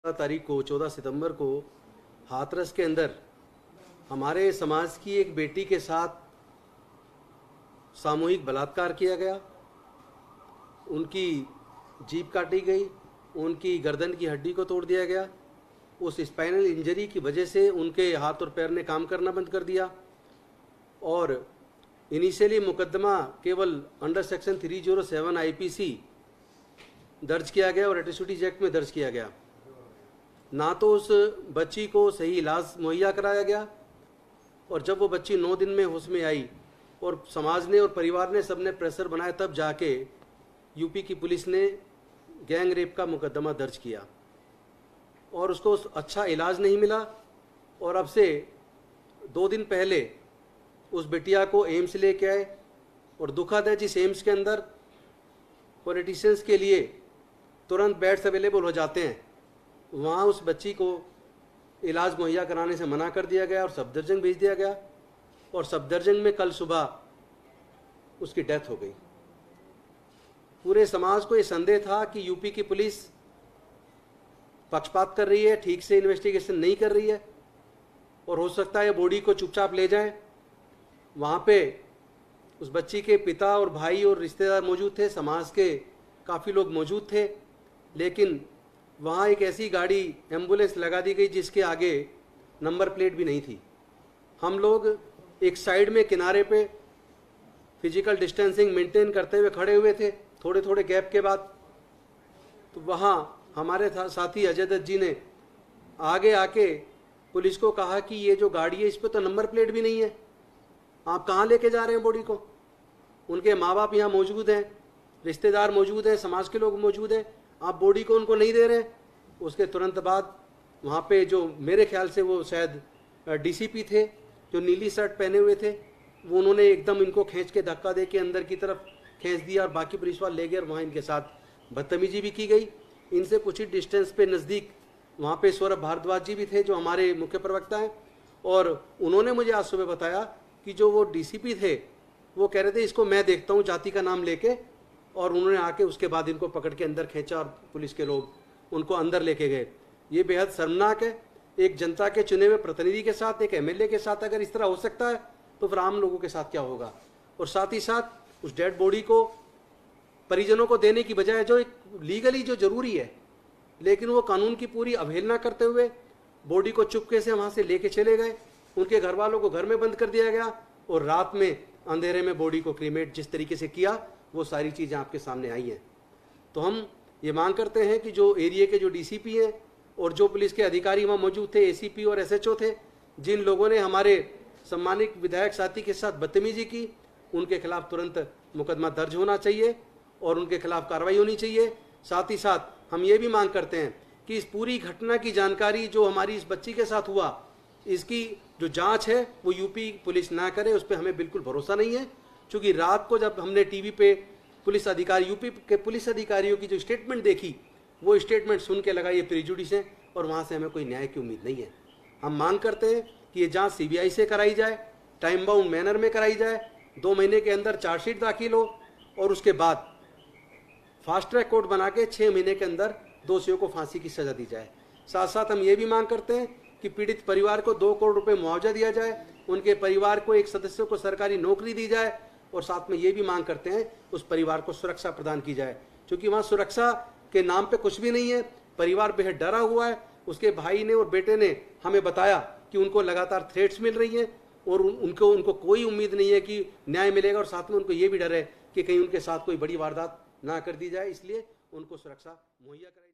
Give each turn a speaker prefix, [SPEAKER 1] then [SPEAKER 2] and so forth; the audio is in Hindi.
[SPEAKER 1] तारीख को 14 सितंबर को हाथरस के अंदर हमारे समाज की एक बेटी के साथ सामूहिक बलात्कार किया गया। उनकी जीभ काटी गई, उनकी गर्दन की हड्डी को तोड़ दिया गया। उस स्पाइनल इंजरी की वजह से उनके हाथ और पैर ने काम करना बंद कर दिया और इनिशियली मुकदमा केवल अंडर सेक्शन 307 आईपीसी दर्ज किया गया और एट्रोसिटीज एक्ट में दर्ज किया गया। ना तो उस बच्ची को सही इलाज मुहैया कराया गया और जब वो बच्ची 9 दिन में होश में आई और समाज ने और परिवार ने सबने प्रेशर बनाया, तब जाके यूपी की पुलिस ने गैंग रेप का मुकदमा दर्ज किया और उसको अच्छा इलाज नहीं मिला। और अब से 2 दिन पहले उस बिटिया को एम्स लेके आए और दुखद है, जिस एम्स के अंदर पॉलिटिशियंस के लिए तुरंत बेड्स अवेलेबल हो जाते हैं, वहाँ उस बच्ची को इलाज मुहैया कराने से मना कर दिया गया और सफदरजंग भेज दिया गया और सफदरजंग में कल सुबह उसकी डेथ हो गई। पूरे समाज को ये संदेह था कि यूपी की पुलिस पक्षपात कर रही है, ठीक से इन्वेस्टिगेशन नहीं कर रही है और हो सकता है बॉडी को चुपचाप ले जाएं। वहाँ पे उस बच्ची के पिता और भाई और रिश्तेदार मौजूद थे, समाज के काफ़ी लोग मौजूद थे, लेकिन वहाँ एक ऐसी गाड़ी एम्बुलेंस लगा दी गई जिसके आगे नंबर प्लेट भी नहीं थी। हम लोग एक साइड में किनारे पे फिजिकल डिस्टेंसिंग मेंटेन करते हुए खड़े हुए थे थोड़े थोड़े गैप के बाद। तो वहाँ हमारे साथी अजय दत्त जी ने आगे आके पुलिस को कहा कि ये जो गाड़ी है इस पर तो नंबर प्लेट भी नहीं है, आप कहाँ लेके जा रहे हैं बॉडी को। उनके माँ बाप यहाँ मौजूद हैं, रिश्तेदार मौजूद हैं, समाज के लोग मौजूद हैं, आप बॉडी को उनको नहीं दे रहे हैं। उसके तुरंत बाद वहाँ पे जो मेरे ख्याल से वो शायद डीसीपी थे जो नीली शर्ट पहने हुए थे, वो उन्होंने एकदम इनको खींच के धक्का दे के अंदर की तरफ खींच दिया और बाकी पुलिस वाले ले गए और वहाँ इनके साथ बदतमीजी भी की गई। इनसे कुछ ही डिस्टेंस पे नज़दीक वहाँ पे सौरभ भारद्वाज जी भी थे जो हमारे मुख्य प्रवक्ता हैं, और उन्होंने मुझे आज सुबह बताया कि जो वो डीसीपी थे वो कह रहे थे इसको मैं देखता हूँ जाति का नाम लेके, और उन्होंने आके उसके बाद इनको पकड़ के अंदर खींचा और पुलिस के लोग उनको अंदर लेके गए। ये बेहद शर्मनाक है। एक जनता के चुने हुए प्रतिनिधि के साथ, एक एमएलए के साथ अगर इस तरह हो सकता है तो फिर आम लोगों के साथ क्या होगा। और साथ ही साथ उस डेड बॉडी को परिजनों को देने की बजाय जो एक लीगली जो जरूरी है, लेकिन वो कानून की पूरी अवहेलना करते हुए बॉडी को चुपके से वहाँ से लेके चले गए। उनके घर वालों को घर में बंद कर दिया गया और रात में अंधेरे में बॉडी को क्रीमेट जिस तरीके से किया, वो सारी चीज़ें आपके सामने आई हैं। तो हम ये मांग करते हैं कि जो एरिया के जो डीसीपी हैं और जो पुलिस के अधिकारी वहाँ मौजूद थे, एसीपी और एसएचओ थे, जिन लोगों ने हमारे सम्मानित विधायक साथी के साथ बदतमीजी की, उनके खिलाफ तुरंत मुकदमा दर्ज होना चाहिए और उनके खिलाफ कार्रवाई होनी चाहिए। साथ ही साथ हम ये भी मांग करते हैं कि इस पूरी घटना की जानकारी जो हमारी इस बच्ची के साथ हुआ, इसकी जो जांच है वो यूपी पुलिस ना करे, उस पर हमें बिल्कुल भरोसा नहीं है। क्योंकि रात को जब हमने टीवी पे पुलिस अधिकारी, यूपी के पुलिस अधिकारियों की जो स्टेटमेंट देखी, वो स्टेटमेंट सुन के लगा ये प्रेजुडिस है और वहाँ से हमें कोई न्याय की उम्मीद नहीं है। हम मांग करते हैं कि ये जांच सीबीआई से कराई जाए, टाइम बाउंड मैनर में कराई जाए, 2 महीने के अंदर चार्जशीट दाखिल हो और उसके बाद फास्ट ट्रैक कोर्ट बना के 6 महीने के अंदर दोषियों को फांसी की सजा दी जाए। साथ साथ हम ये भी मांग करते हैं कि पीड़ित परिवार को 2 करोड़ रुपए मुआवजा दिया जाए, उनके परिवार को एक सदस्य को सरकारी नौकरी दी जाए, और साथ में ये भी मांग करते हैं उस परिवार को सुरक्षा प्रदान की जाए, क्योंकि वहाँ सुरक्षा के नाम पे कुछ भी नहीं है। परिवार बेहद डरा हुआ है। उसके भाई ने और बेटे ने हमें बताया कि उनको लगातार थ्रेट्स मिल रही हैं और उनको कोई उम्मीद नहीं है कि न्याय मिलेगा, और साथ में उनको ये भी डर है कि कहीं उनके साथ कोई बड़ी वारदात ना कर दी जाए, इसलिए उनको सुरक्षा मुहैया कराई